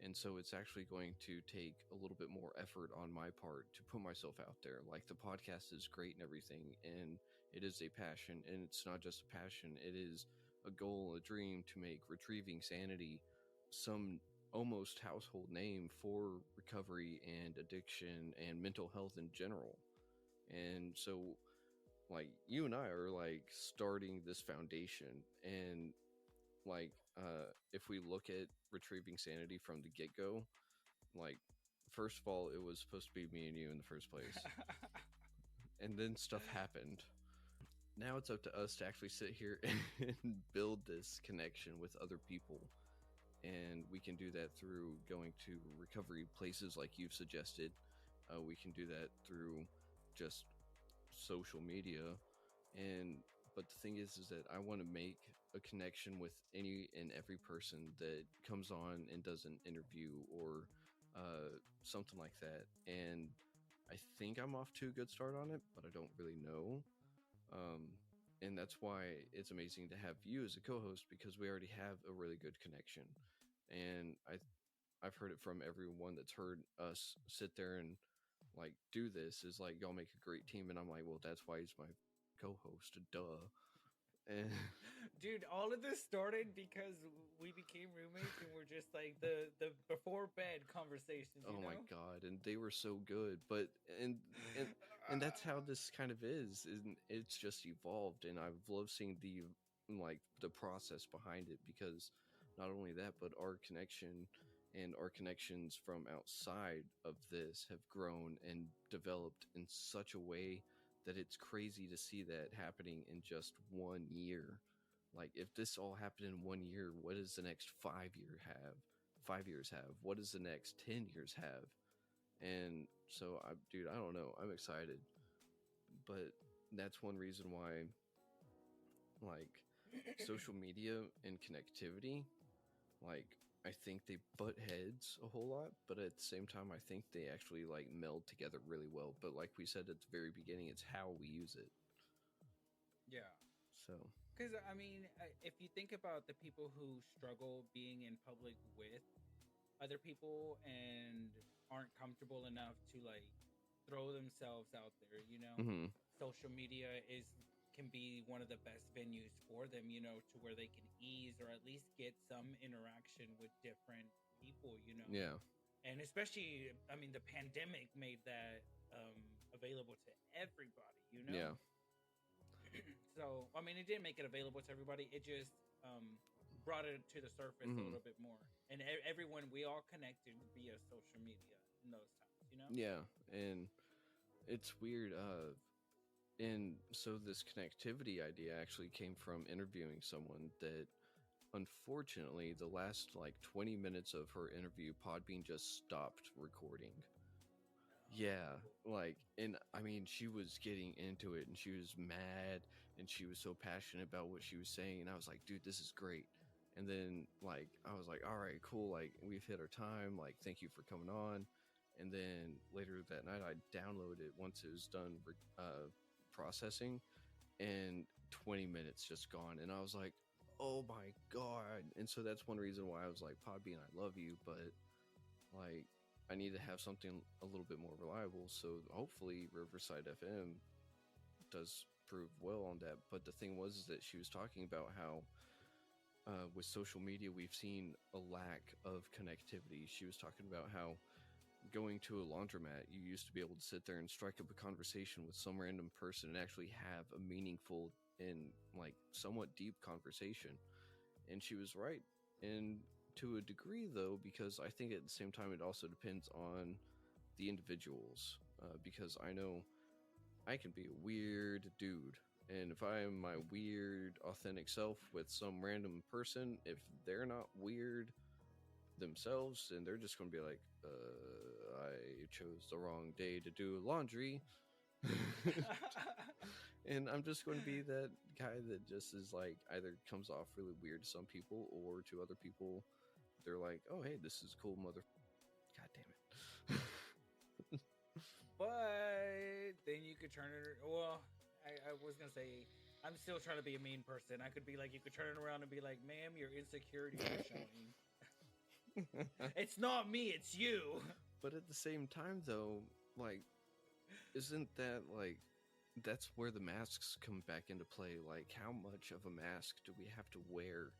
[SPEAKER 1] And so it's actually going to take a little bit more effort on my part to put myself out there. Like the podcast is great and everything, and it is a passion, and it's not just a passion, it is a goal, a dream to make Retrieving Sanity some almost household name for recovery and addiction and mental health in general. And so like you and I are like starting this foundation, and like if we look at Retrieving Sanity from the get-go, like first of all it was supposed to be me and you in the first place, and then stuff happened. Now it's up to us to actually sit here and build this connection with other people, and we can do that through going to recovery places like you've suggested. We can do that through just social media. And but the thing is that I want to make a connection with any and every person that comes on and does an interview or something like that. And I think I'm off to a good start on it, but I don't really know. um, and that's why it's amazing to have you as a co-host, because we already have a really good connection. And I've heard it from everyone that's heard us sit there and like do this is like, y'all make a great team. And I'm like, well, that's why he's my co-host, duh. And
[SPEAKER 2] Dude, all of this started because we became roommates and we're just like the before bed conversations, you
[SPEAKER 1] oh my
[SPEAKER 2] know?
[SPEAKER 1] god, and they were so good. But and and and that's how this kind of is, and it's just evolved. And I've loved seeing the process behind it, because not only that, but our connection and our connections from outside of this have grown and developed in such a way that it's crazy to see that happening in just 1 year. Like, if this all happened in 1 year, what does the next 5 year have? 5 years have? What does the next 10 years have? And so, dude, I don't know. I'm excited, but that's one reason why, like, social media and connectivity, like, I think they butt heads a whole lot, but at the same time, I think they actually like meld together really well. But like we said at the very beginning, it's how we use it.
[SPEAKER 2] Yeah.
[SPEAKER 1] So,
[SPEAKER 2] Because I mean, if you think about the people who struggle being in public with other people and aren't comfortable enough to like throw themselves out there,
[SPEAKER 1] hmm
[SPEAKER 2] social media is can be one of the best venues for them, to where they can ease or at least get some interaction with different people.
[SPEAKER 1] yeah,
[SPEAKER 2] And especially, I mean, the pandemic made that available to everybody.
[SPEAKER 1] yeah,
[SPEAKER 2] So, I mean, it didn't make it available to everybody. It just brought it to the surface a
[SPEAKER 1] hmm
[SPEAKER 2] little bit more. And everyone, we all connected via social media in those times.
[SPEAKER 1] yeah, and it's weird. And so this connectivity idea actually came from interviewing someone that, unfortunately, the last like 20 minutes of her interview, Podbean just stopped recording. Yeah, like, and I mean, she was getting into it and she was mad and she was so passionate about what she was saying. And I was like, dude, this is great. And then, like, I was like, all right, cool. Like, we've hit our time. Like, thank you for coming on. And then later that night, I downloaded it once it was done processing, and 20 minutes just gone. And I was like, oh my God. And so that's one reason why I was like, Podbean, I love you, but like, I need to have something a little bit more reliable. So hopefully Riverside FM does prove well on that. But the thing was is that she was talking about how with social media we've seen a lack of connectivity. She was talking about how going to a laundromat, you used to be able to sit there and strike up a conversation with some random person and actually have a meaningful and like somewhat deep conversation. And she was right. And to a degree, though, because I think at the same time it also depends on the individuals. Because I know I can be a weird dude. And if I am my weird, authentic self with some random person, if they're not weird themselves, and they're just going to be like, I chose the wrong day to do laundry. And I'm just going to be that guy that just is like either comes off really weird to some people, or to other people, they're like, oh, hey, this is cool, mother. God damn it.
[SPEAKER 2] But then you could turn it. Well, I was gonna say I'm still trying to be a mean person. I could be like, you could turn it around and be like, ma'am, your insecurities are showing. It's not me, it's you.
[SPEAKER 1] But at the same time, though, like, isn't that like that's where the masks come back into play? Like, how much of a mask do we have to wear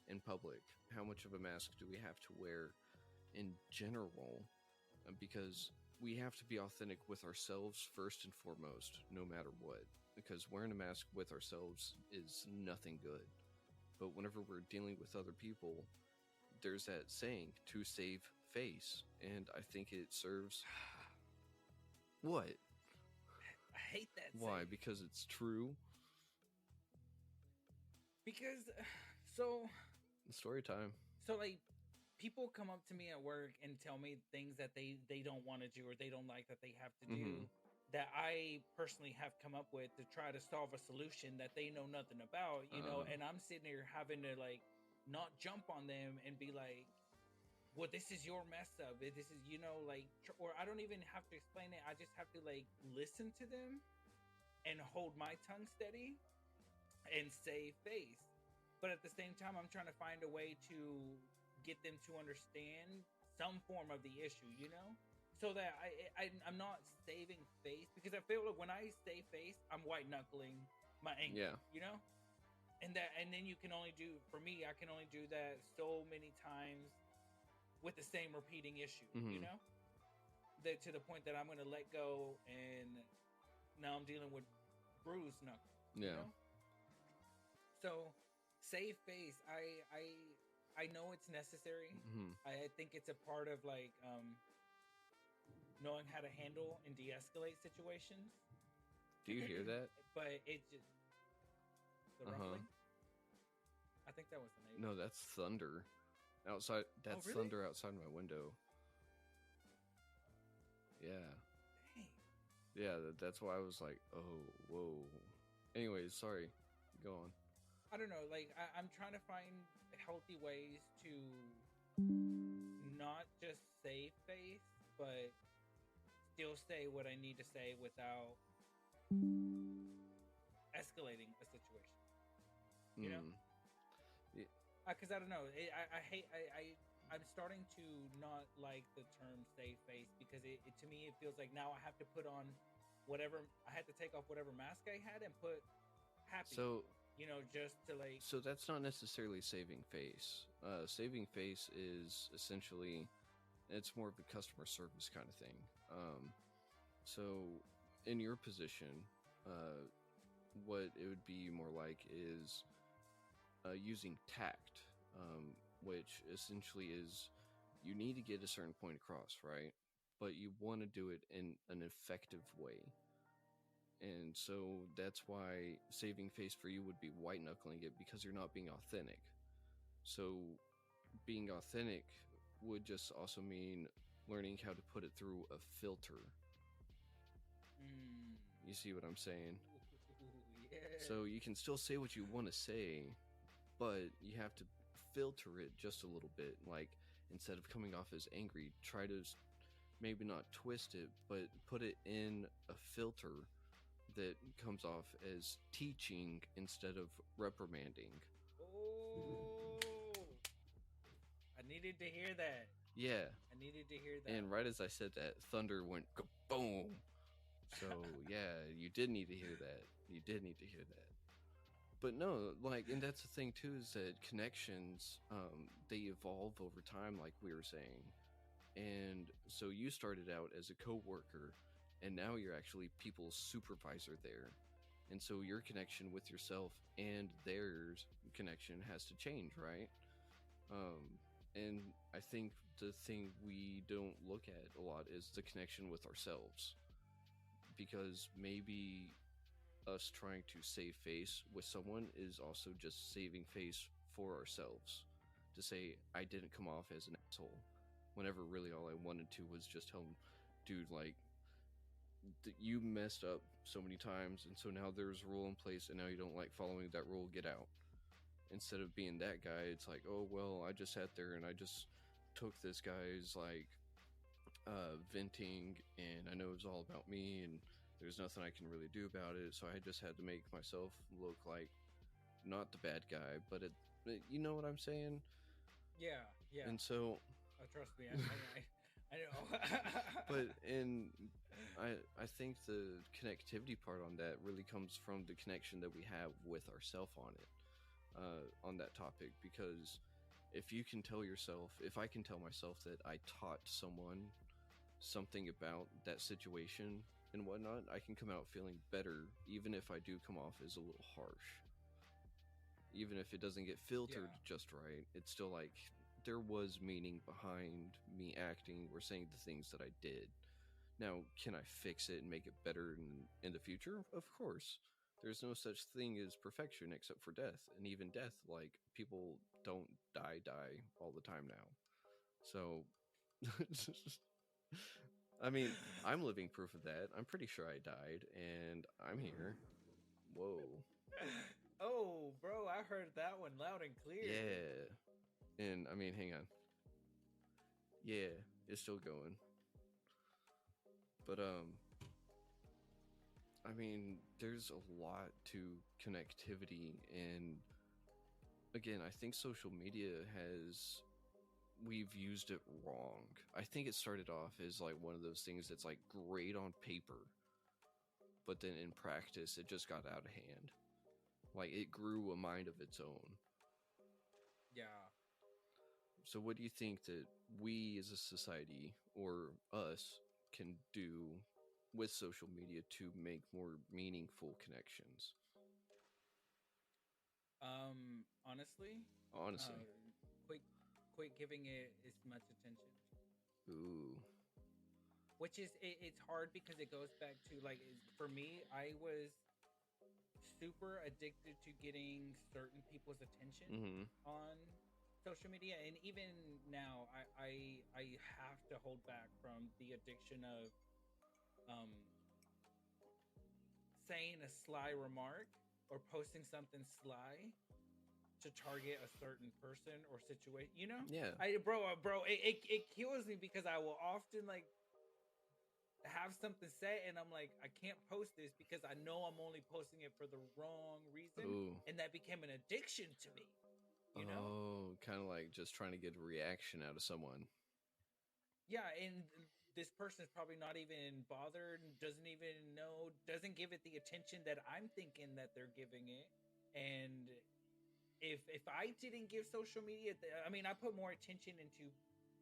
[SPEAKER 1] in public? How much of a mask do we have to wear in general? Because we have to be authentic with ourselves first and foremost, no matter what. Because wearing a mask with ourselves is nothing good. But whenever we're dealing with other people, there's that saying, to save face. And I think it serves. What?
[SPEAKER 2] I hate that.
[SPEAKER 1] Why?
[SPEAKER 2] Saying.
[SPEAKER 1] Because it's true.
[SPEAKER 2] Because, so.
[SPEAKER 1] Story time.
[SPEAKER 2] So, like, people come up to me at work and tell me things that they don't want to do or they don't like that they have to do, that I personally have come up with to try to solve a solution that they know nothing about, and I'm sitting here having to like not jump on them and be like, well, this is your mess up, this is like, or I don't even have to explain it. I just have to like listen to them and hold my tongue steady and save face. But at the same time, I'm trying to find a way to get them to understand some form of the issue, so that I'm not saving face, because I feel like when I save face, I'm white knuckling my anger, and then you can only do, for me, I can only do that so many times with the same repeating issue, that to the point that I'm going to let go, and now I'm dealing with bruised knuckles, so save face, I know it's necessary. I think it's a part of like knowing how to handle and de-escalate situations.
[SPEAKER 1] Do you hear that?
[SPEAKER 2] But it just the rumbling. I think that was the neighbor.
[SPEAKER 1] No, that's thunder outside. That's
[SPEAKER 2] really?
[SPEAKER 1] thunder outside my window. Yeah.
[SPEAKER 2] Dang.
[SPEAKER 1] Yeah, that's why I was like, oh, whoa. Anyways, sorry. Go on.
[SPEAKER 2] I don't know. Like I'm trying to find healthy ways to not just save face, but still say what I need to say without escalating a situation. You know,
[SPEAKER 1] Mm. Y-
[SPEAKER 2] because I don't know. I hate. I'm starting to not like the term save face because to me it feels like now I have to put on whatever I had to take off whatever mask I had and put happy.
[SPEAKER 1] So
[SPEAKER 2] You know, just to like.
[SPEAKER 1] so that's not necessarily saving face. Saving face is essentially, it's more of a customer service kind of thing. So in your position, uh, what it would be more like is using tact, which essentially is you need to get a certain point across, right? But you want to do it in an effective way. And so that's why saving face for you would be white knuckling it because you're not being authentic. So being authentic would just also mean learning how to put it through a filter.
[SPEAKER 2] Mm,
[SPEAKER 1] You see what I'm saying?
[SPEAKER 2] ooh, yeah.
[SPEAKER 1] So you can still say what you want to say, but you have to filter it just a little bit. Like instead of coming off as angry, try to maybe not twist it, but put it in a filter that comes off as teaching instead of reprimanding.
[SPEAKER 2] Oh, I needed to hear that.
[SPEAKER 1] Yeah,
[SPEAKER 2] I needed to hear that.
[SPEAKER 1] and right as I said that, thunder went boom. So yeah, you did need to hear that. You did need to hear that. But no, like, and that's the thing too is that connections, they evolve over time, like we were saying. And so you started out as a coworker, and now you're actually people's supervisor there. And so your connection with yourself and theirs connection has to change, right? And I think the thing we don't look at a lot is the connection with ourselves, because maybe us trying to save face with someone is also just saving face for ourselves, to say I didn't come off as an asshole, whenever really all I wanted to was just tell him, dude, like you messed up so many times, and so now there's a rule in place, and now you don't like following that rule, get out. Instead of being that guy, it's like, oh well, I just sat there and I just took this guy's like venting, and I know it's all about me, and there's nothing I can really do about it, so I just had to make myself look like not the bad guy, but you know what I'm saying?
[SPEAKER 2] Yeah, yeah.
[SPEAKER 1] And so,
[SPEAKER 2] Trust me, I know.
[SPEAKER 1] but in I think the connectivity part on that really comes from the connection that we have with ourself on it, on that topic, because if you can tell yourself, if I can tell myself that I taught someone something about that situation and whatnot, I can come out feeling better, even if I do come off as a little harsh. Even if it doesn't get filtered
[SPEAKER 2] Yeah.
[SPEAKER 1] just right, it's still like there was meaning behind me acting or saying the things that I did. Now, can I fix it and make it better in the future? Of course. There's no such thing as perfection except for death. And even death, like, people don't die all the time now. So, I mean, I'm living proof of that. I'm pretty sure I died, and I'm here. Whoa.
[SPEAKER 2] Oh, bro, I heard that one loud and clear.
[SPEAKER 1] Yeah. And, I mean, hang on. Yeah, it's still going. But, I mean, there's a lot to connectivity, and again, I think social media has, we've used it wrong. I think it started off as like one of those things that's like great on paper, but then in practice it just got out of hand. Like it grew a mind of its own.
[SPEAKER 2] Yeah.
[SPEAKER 1] So what do you think that we as a society, or us, can do with social media to make more meaningful connections?
[SPEAKER 2] Honestly,
[SPEAKER 1] Honestly.
[SPEAKER 2] uh, quit, quit giving it as much attention.
[SPEAKER 1] Ooh.
[SPEAKER 2] Which is it's hard because it goes back to like for me, I was super addicted to getting certain people's attention
[SPEAKER 1] Mm-hmm.
[SPEAKER 2] on social media, and even now, I have to hold back from the addiction of um saying a sly remark or posting something sly to target a certain person or situation. You know,
[SPEAKER 1] Yeah.
[SPEAKER 2] it kills me because I will often like have something set and I'm like, I can't post this because I know I'm only posting it for the wrong reason,
[SPEAKER 1] Ooh.
[SPEAKER 2] and that became an addiction to me. You know?
[SPEAKER 1] Oh, kind of like just trying to get a reaction out of someone.
[SPEAKER 2] Yeah, and this person is probably not even bothered, doesn't even know, doesn't give it the attention that I'm thinking that they're giving it. And if I didn't give social media, I mean, I put more attention into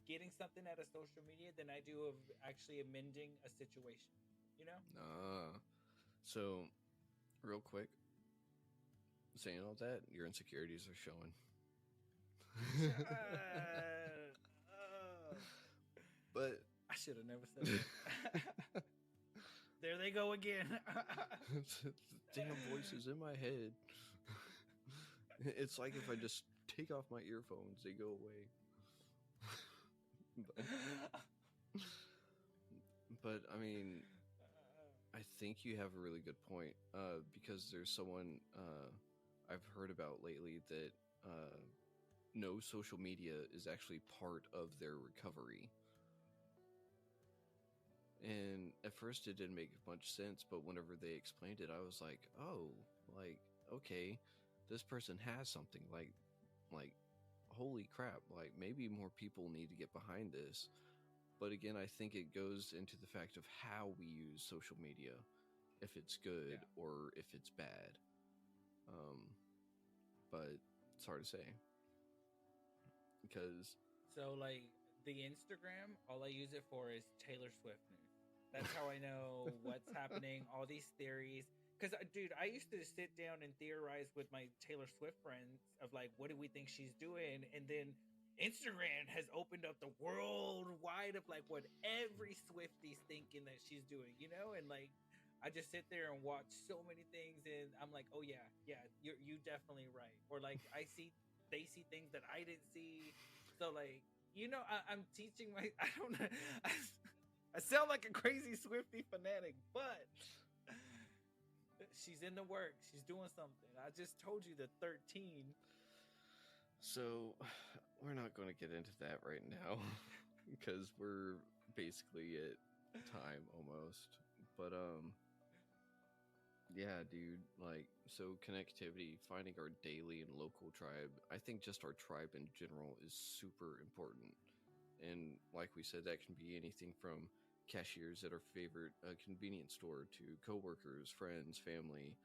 [SPEAKER 2] getting something out of social media than I do of actually amending a situation. You know?
[SPEAKER 1] Ah. So, real quick, saying all that, your insecurities are showing. But
[SPEAKER 2] I should have never said that. There they go again.
[SPEAKER 1] damn voices in my head. It's like if I just take off my earphones, they go away. But I mean, I think you have a really good point. Because there's someone I've heard about lately that no social media is actually part of their recovery. And at first it didn't make much sense, but whenever they explained it, I was like, oh, like, okay, this person has something. Like, holy crap, like maybe more people need to get behind this. But again, I think it goes into the fact of how we use social media, if it's good or if it's bad. But it's hard to say because
[SPEAKER 2] So like the Instagram, all I use it for is Taylor Swift news. That's how I know what's happening, all these theories. Because, dude, I used to sit down and theorize with my Taylor Swift friends of like, what do we think she's doing? And then Instagram has opened up the worldwide of like what every Swifty's thinking that she's doing, you know? And like, I just sit there and watch so many things, and I'm like, oh yeah, you definitely right. Or like, they see things that I didn't see. So like, you know, I'm teaching my, I don't know. I sound like a crazy Swifty fanatic, but she's in the work. She's doing something. I just told you the 13.
[SPEAKER 1] So, we're not going to get into that right now because we're basically at time almost. But yeah, dude, like so connectivity, finding our daily and local tribe. I think just our tribe in general is super important. And like we said, that can be anything from cashiers at our favorite convenience store to coworkers, friends, family,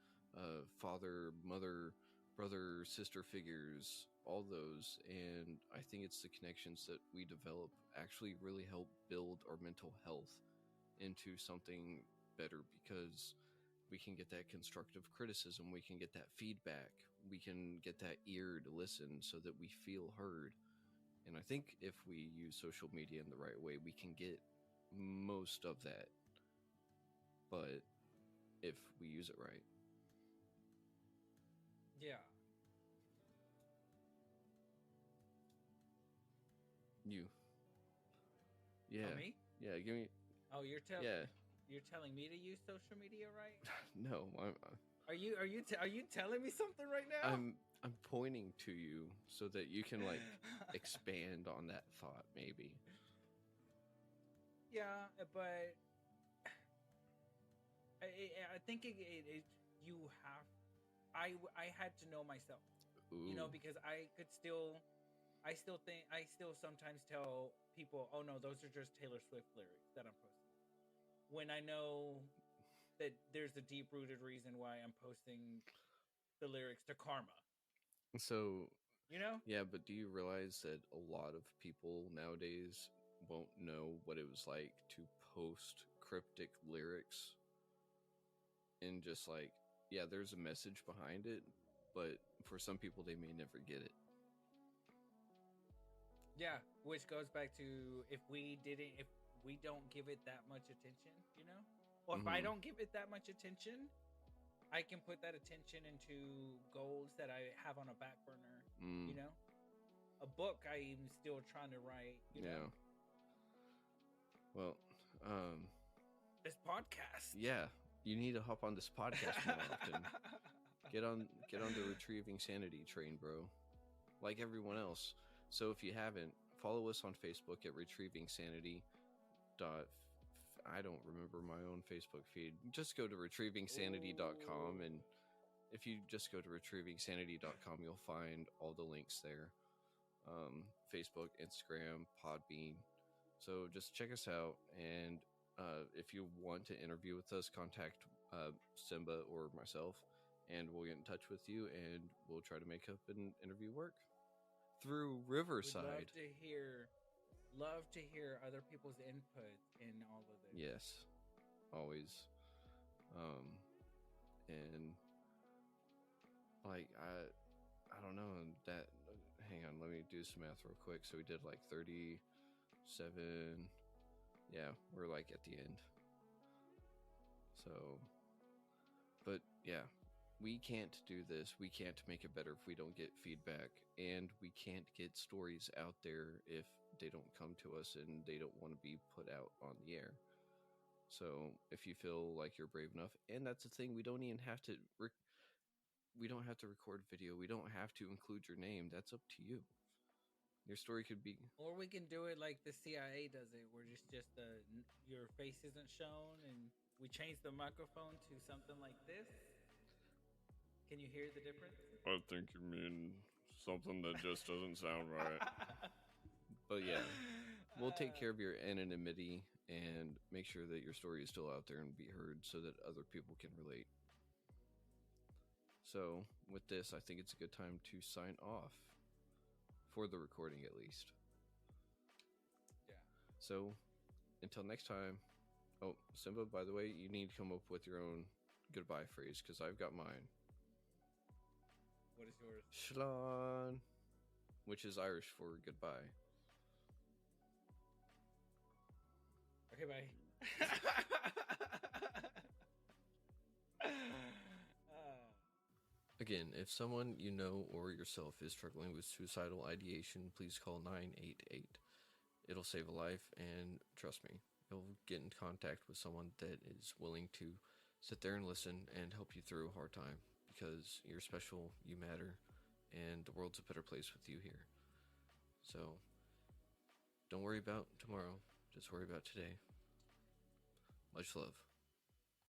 [SPEAKER 1] father, mother, brother, sister figures, all those. And I think it's the connections that we develop actually really help build our mental health into something better because we can get that constructive criticism, we can get that feedback, we can get that ear to listen so that we feel heard. And I think if we use social media in the right way, we can get most of that. But if we use it right.
[SPEAKER 2] Yeah.
[SPEAKER 1] You. Yeah.
[SPEAKER 2] Oh, me?
[SPEAKER 1] Yeah, give me.
[SPEAKER 2] Oh, you're telling.
[SPEAKER 1] Yeah.
[SPEAKER 2] You're telling me to use social media, right?
[SPEAKER 1] No,
[SPEAKER 2] Are you telling me something right now?
[SPEAKER 1] I'm pointing to you so that you can like expand on that thought, maybe.
[SPEAKER 2] Yeah, but I think you have. I had to know myself,
[SPEAKER 1] Ooh.
[SPEAKER 2] you know, because I still sometimes tell people, oh no, those are just Taylor Swift lyrics that I'm posting, when I know that there's a deep rooted reason why I'm posting the lyrics to Karma.
[SPEAKER 1] So,
[SPEAKER 2] You know?
[SPEAKER 1] yeah, but do you realize that a lot of people nowadays won't know what it was like to post cryptic lyrics and just like, yeah, there's a message behind it, but for some people, they may never get it.
[SPEAKER 2] Yeah, which goes back to if we don't give it that much attention, you know? Or if I don't give it that much attention, I can put that attention into goals that I have on a back burner, you know? A book I'm still trying to write, you know?
[SPEAKER 1] Well,
[SPEAKER 2] this podcast.
[SPEAKER 1] Yeah, you need to hop on this podcast more often. Get on the retrieving sanity train, bro. like everyone else. So if you haven't, follow us on Facebook at Retrieving Sanity. I don't remember my own Facebook feed. Just go to retrievingsanity.com, and if you just go to retrievingsanity.com, you'll find all the links there. Facebook, Instagram, Podbean. So just check us out, and if you want to interview with us, contact Simba or myself, and we'll get in touch with you, and we'll try to make up an interview work through
[SPEAKER 2] We'd
[SPEAKER 1] Riverside.
[SPEAKER 2] love to hear other people's input in all of this.
[SPEAKER 1] Yes, always. And like I don't know that. Hang on, let me do some math real quick. So we did like 37. Yeah, we're like at the end. So, but yeah, we can't do this. We can't make it better if we don't get feedback, and we can't get stories out there if they don't come to us and they don't want to be put out on the air. So if you feel like you're brave enough, and that's the thing, we don't even have to. We don't have to record video. We don't have to include your name. That's up to you. Your story could be,
[SPEAKER 2] Or we can do it like the CIA does it, where just your face isn't shown, and we change the microphone to something like this. Can you hear the difference?
[SPEAKER 1] I think you mean something that just doesn't sound right. But yeah, we'll take care of your anonymity and make sure that your story is still out there and be heard so that other people can relate. So, with this, I think it's a good time to sign off. For the recording, at least.
[SPEAKER 2] Yeah.
[SPEAKER 1] So, until next time. Oh, Simba, by the way, you need to come up with your own goodbye phrase, because I've got mine.
[SPEAKER 2] What is yours?
[SPEAKER 1] Shlán, which is Irish for goodbye.
[SPEAKER 2] Okay, bye.
[SPEAKER 1] Again, if someone you know or yourself is struggling with suicidal ideation, please call 988. It'll save a life, and trust me, you'll get in contact with someone that is willing to sit there and listen and help you through a hard time, because you're special, you matter, and the world's a better place with you here. So, don't worry about tomorrow, just worry about today. Much love.